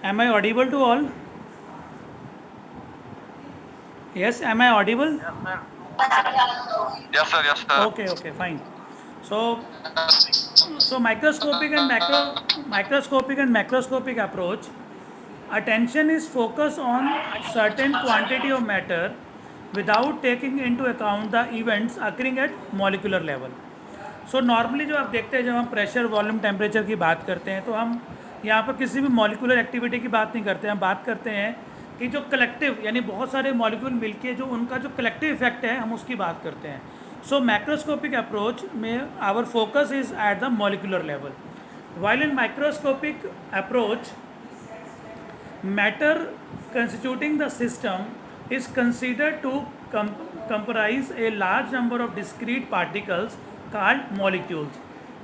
Am I audible to all? Yes, am I audible? Yes, sir. Yes, sir. Okay, okay, fine. So, so microscopic and macroscopic approach. Attention is focused on certain quantity of matter without taking into account the events occurring at molecular level. So normally जो आप देखते हैं जब हम pressure volume temperature की बात करते हैं तो हम यहाँ पर किसी भी मॉलिकुलर एक्टिविटी की बात नहीं करते हैं, हम बात करते हैं कि जो कलेक्टिव यानी बहुत सारे मॉलिक्यूल मिलके जो उनका जो कलेक्टिव इफेक्ट है हम उसकी बात करते हैं. सो मैक्रोस्कोपिक अप्रोच में our focus is at the molecular level, while in microscopic approach matter constituting the system is considered to comprise a large number of discrete particles called molecules.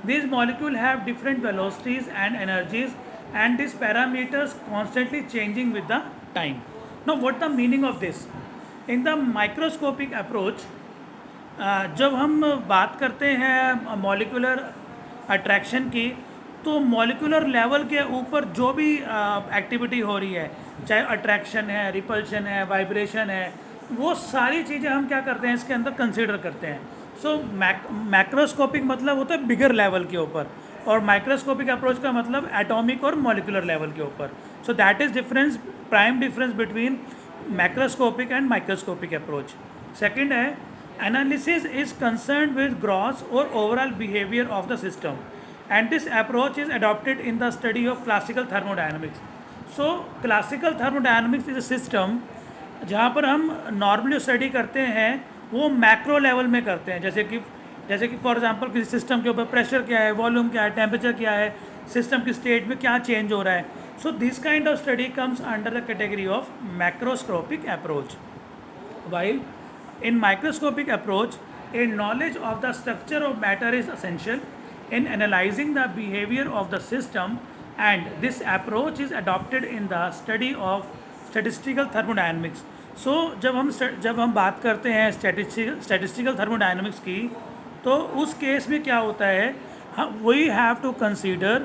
These molecules have different velocities and energies, and these parameters constantly changing with the time. Now, what the meaning of this? In the microscopic approach, जब हम बात करते हैं molecular attraction की, तो molecular level के ऊपर जो भी एक्टिविटी हो रही है, चाहे अट्रैक्शन है, रिपल्शन है, वाइब्रेशन है, वो सारी चीज़ें हम क्या करते हैं इसके अंदर कंसीडर करते हैं. सो मैक्रोस्कोपिक मतलब होता है बिगर लेवल के ऊपर, और माइक्रोस्कोपिक अप्रोच का मतलब एटॉमिक और मॉलिकुलर लेवल के ऊपर. सो that is difference, prime difference between macroscopic and microscopic approach. Second है, analysis is concerned with gross or overall behavior of the system, and this approach is adopted in the study of classical thermodynamics. So classical thermodynamics is a system जहाँ पर हम normally study करते हैं वो macro level में करते हैं, जैसे कि फॉर एग्जांपल किसी सिस्टम के ऊपर प्रेशर क्या है, वॉल्यूम क्या है, टेम्परेचर क्या है, सिस्टम की स्टेट में क्या चेंज हो रहा है. So this kind of study comes under the category of macroscopic approach. While in microscopic approach, a knowledge of the structure of matter is essential in analyzing the behavior of the system, and this approach is adopted in the study of statistical thermodynamics. So जब हम बात करते हैं statistical thermodynamics की, तो उस case में क्या होता है, we have to consider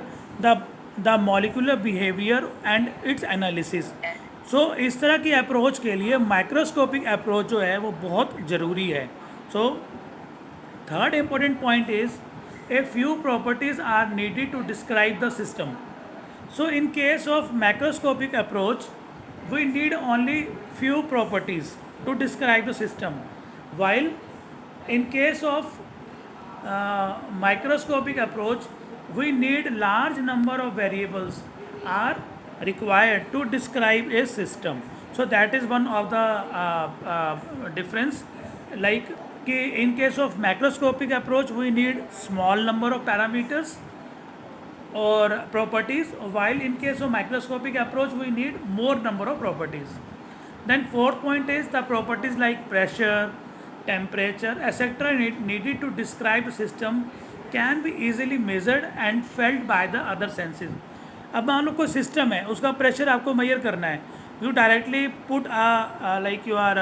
the molecular behavior and its analysis. सो इस तरह की अप्रोच के लिए माइक्रोस्कोपिक अप्रोच जो है वो बहुत ज़रूरी है. So third important point is a few properties are needed to describe the system. So in case of macroscopic approach we need only few properties to describe the system, while in case of microscopic approach we need large number of variables are required to describe a system. So that is one of the difference, like in case of macroscopic approach we need small number of parameters or properties, while in case of microscopic approach we need more number of properties. Then fourth point is the properties like pressure, temperature, etc. needed to describe a system can be easily measured and felt by the other senses. अब मान लो कोई system है, उसका pressure आपको measure करना है, you directly put like you are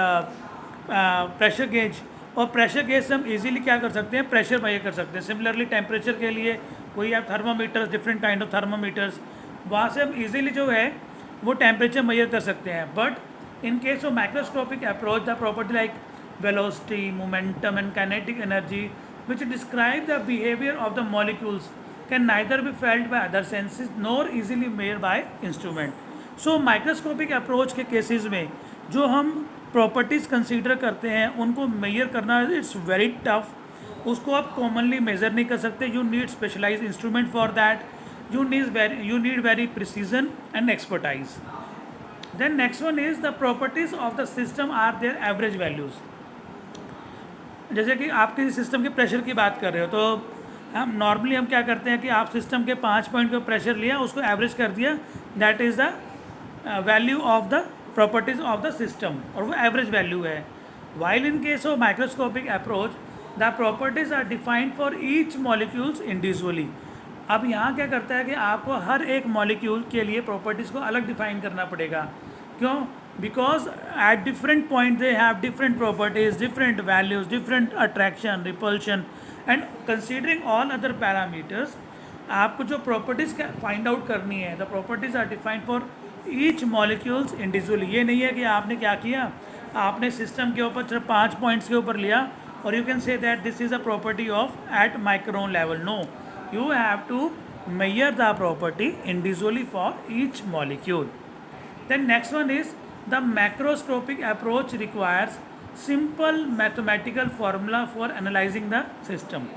pressure gauge, और pressure gauge से हम इजीली क्या कर सकते हैं, प्रेशर मेजर कर सकते हैं. सिमिलरली टेम्परेचर के लिए वही आप thermometers, different kind of thermometers, वहाँ से हम इजीली जो है वो टेम्परेचर मेजर कर सकते हैं. But in case of microscopic approach the property like velocity, momentum and kinetic energy which describe the behavior of the molecules can neither be felt by other senses nor easily measured by instrument. So microscopic approach के cases में जो हम properties consider करते हैं उनको major करना it's very tough. उसको आप कॉमनली मेजर नहीं कर सकते, you need specialise instrument for that, you need very precision and expertise. Then next one is the properties of the system are their average values. जैसे कि आप किसी सिस्टम के प्रेशर की बात कर रहे हो, तो हम क्या करते हैं कि आप सिस्टम के 5 पॉइंट का प्रेशर लिया, उसको एवरेज कर दिया, that is the value of the properties of the system, और वो एवरेज वैल्यू है. While in case of microscopic approach the properties are defined for each molecules individually. अब यहाँ क्या करता है कि आपको हर एक मॉलिक्यूल के लिए प्रॉपर्टीज़ को अलग डिफाइन करना पड़ेगा. क्यों? Because at different point they have different properties, different values, different attraction, repulsion, and considering all other parameters आपको जो प्रॉपर्टीज़ फाइंड आउट करनी है, the properties are defined for each molecules individually. ये नहीं है कि आपने क्या किया, आपने सिस्टम के ऊपर सिर्फ 5 पॉइंट्स के ऊपर लिया और you can say that this is a property of at micron level. No, you have to measure the property individually for each molecule. Then next one is the macroscopic approach requires simple mathematical formula for analyzing the system.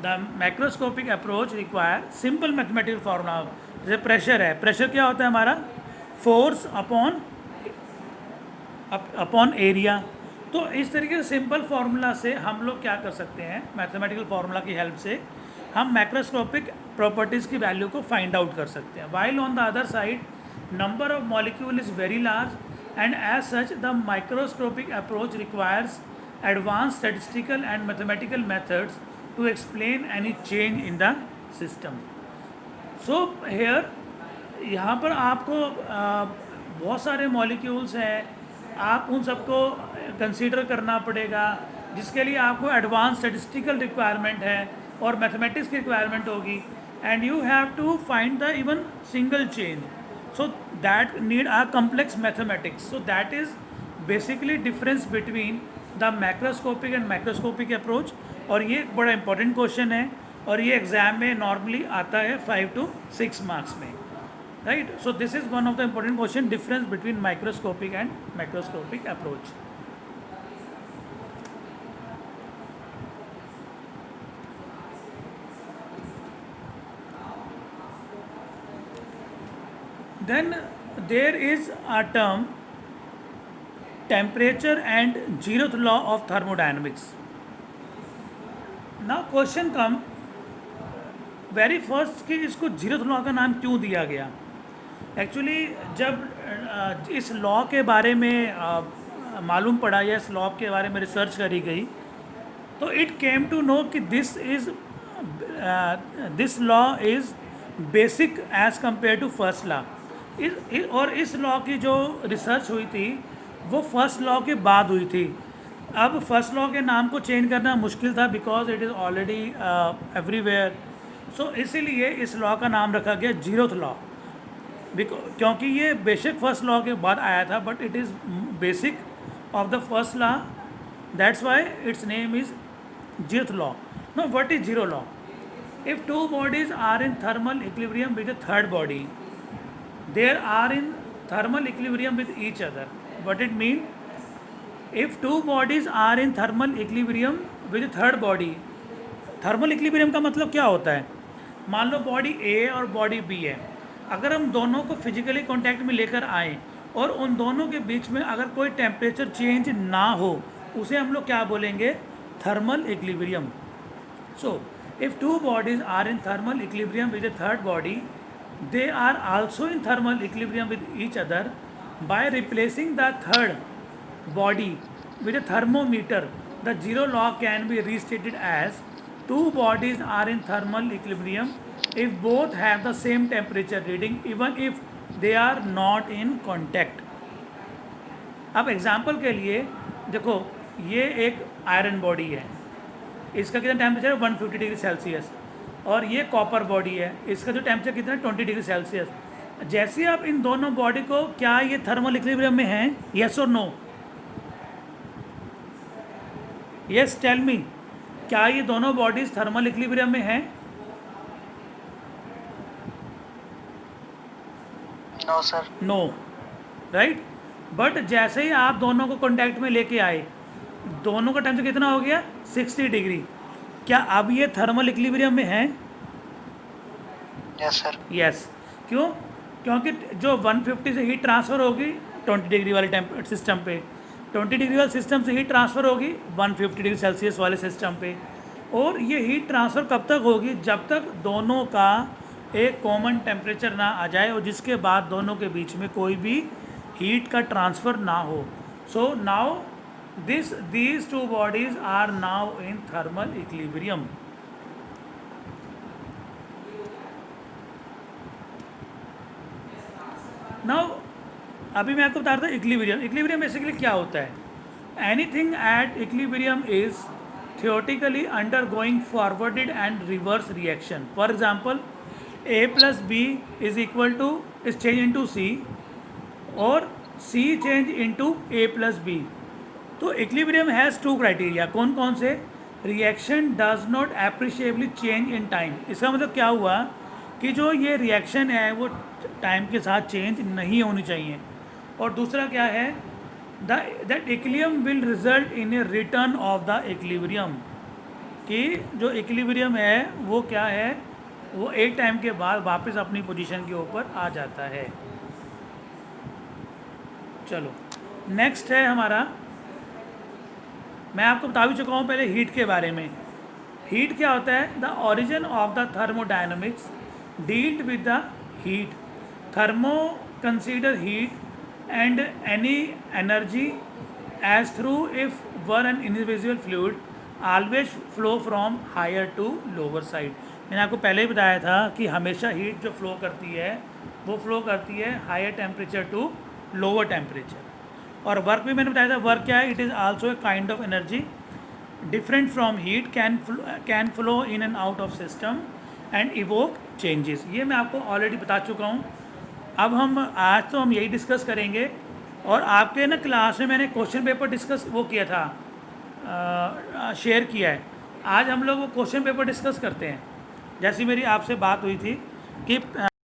The macroscopic approach require simple mathematical formula. जैसे pressure है, pressure क्या होता है हमारा, force upon area. तो इस तरीके से सिंपल फार्मूला से हम लोग क्या कर सकते हैं, मैथमेटिकल फार्मूला की हेल्प से हम मैक्रोस्कोपिक प्रॉपर्टीज़ की वैल्यू को फाइंड आउट कर सकते हैं। While on the other side number of molecule is very large and as such the microscopic approach requires advance statistical and mathematical methods to explain any change in the system. So here यहाँ पर आपको बहुत सारे molecules हैं, आप उन सबको consider करना पड़ेगा, जिसके लिए आपको एडवांस स्टैटिस्टिकल रिक्वायरमेंट है और मैथमेटिक्स की रिक्वायरमेंट होगी, and you have to find the even single change, so that need a complex mathematics. So that is basically difference between the macroscopic and microscopic approach. और ये एक बड़ा important question है और ये एग्ज़ाम में नॉर्मली आता है 5 to 6 मार्क्स में, right? So this is one of the important question, difference between microscopic and macroscopic approach. Then there is a term temperature and zeroth law of thermodynamics. Now question come, very first कि इसको zeroth law का नाम क्यों दिया गया। Actually जब इस law के बारे में मालूम पड़ा या इस लॉ के बारे में रिसर्च करी गई, तो इट केम टू नो कि this law is basic as compare to first law. और इस लॉ की जो रिसर्च हुई थी वो फर्स्ट लॉ के बाद हुई थी। अब फर्स्ट लॉ के नाम को चेंज करना मुश्किल था because it is already everywhere. So इसीलिए इस लॉ का नाम रखा गया जीरोथ लॉ, क्योंकि ये बेसिक फर्स्ट लॉ के बाद आया था, but it is basic of the first law, that's why its name is zeroth law. No, what is zero law? If two bodies are in thermal equilibrium with the third body, there are in thermal equilibrium with each other. What it mean? If two bodies are in thermal equilibrium with third body, thermal equilibrium का मतलब क्या होता है? मान लो body ए और body B है, अगर हम दोनों को फिजिकली कांटेक्ट में लेकर आएँ और उन दोनों के बीच में अगर कोई टेम्परेचर चेंज ना हो, उसे हम लोग क्या बोलेंगे? Thermal equilibrium. So if two bodies are in thermal equilibrium with a third body, they are also in thermal equilibrium with each other by replacing the third body with a thermometer, the zero law can be restated as two bodies are in thermal equilibrium if both have the same temperature reading even if they are not in contact. अब example के लिए देखो, ये एक iron body है, इसका कितना temperature है? 150 डिग्री सेल्सियस। और ये कॉपर बॉडी है, इसका जो टेम्परेचर कितना है? 20 डिग्री सेल्सियस। जैसे आप इन दोनों बॉडी को, क्या ये थर्मल इक्विलिब्रियम में हैं? येस और नो? यस, टेल मी, क्या ये दोनों बॉडीज थर्मल इक्विलिब्रियम में हैं? No sir. No, right. But जैसे ही आप दोनों को कांटेक्ट में लेके आए, दोनों का टेम्परेचर कितना हो गया? 60 डिग्री। क्या अब ये थर्मल इक्विलिब्रियम में हैं? Yes sir. यस। क्यों? क्योंकि जो 150 से हीट ट्रांसफ़र होगी 20 डिग्री वाले सिस्टम पे, 20 डिग्री वाले सिस्टम से हीट ट्रांसफ़र होगी 150 डिग्री सेल्सियस वाले सिस्टम पे। और ये हीट ट्रांसफ़र कब तक होगी? जब तक दोनों का एक कॉमन टेम्परेचर ना आ जाए और जिसके बाद दोनों के बीच में कोई भी हीट का ट्रांसफ़र ना हो। So now these two bodies are now in thermal equilibrium. Now अभी मैं आपको बता रहा था इक्विलिब्रियम। इक्विलिब्रियम बेसिकली क्या होता है? Anything at equilibrium is theoretically undergoing forwarded and reverse reaction. For example, A plus B is equal to is change into C और C change into A plus B. तो equilibrium has two criteria, कौन कौन से? Reaction does not appreciably change in time. इसका मतलब क्या हुआ कि जो ये रिएक्शन है वो टाइम के साथ चेंज नहीं होनी चाहिए। और दूसरा क्या है? That equilibrium will result in A return of the equilibrium, कि जो इक्विलिब्रियम है वो क्या है, वो एक टाइम के बाद वापस अपनी पोजीशन के ऊपर आ जाता है। चलो नेक्स्ट है हमारा, मैं आपको बता भी चुका हूँ पहले हीट के बारे में। हीट क्या होता है? The origin of the thermodynamics dealt with the heat. Thermo consider heat and any energy as through if were an individual fluid always flow from higher to lower side. मैंने आपको पहले ही बताया था कि हमेशा हीट जो फ्लो करती है वो फ्लो करती है higher temperature to lower temperature. और वर्क भी मैंने बताया था, वर्क क्या है? It is also a kind of energy different from heat, can flow in and out of system and evoke changes. ये मैं आपको ऑलरेडी बता चुका हूँ। अब हम आज तो हम यही डिस्कस करेंगे। और आपके ना क्लास में मैंने क्वेश्चन पेपर डिस्कस वो किया था, शेयर किया है। आज हम लोग वो क्वेश्चन पेपर डिस्कस करते हैं। जैसी मेरी आपसे बात हुई थी कि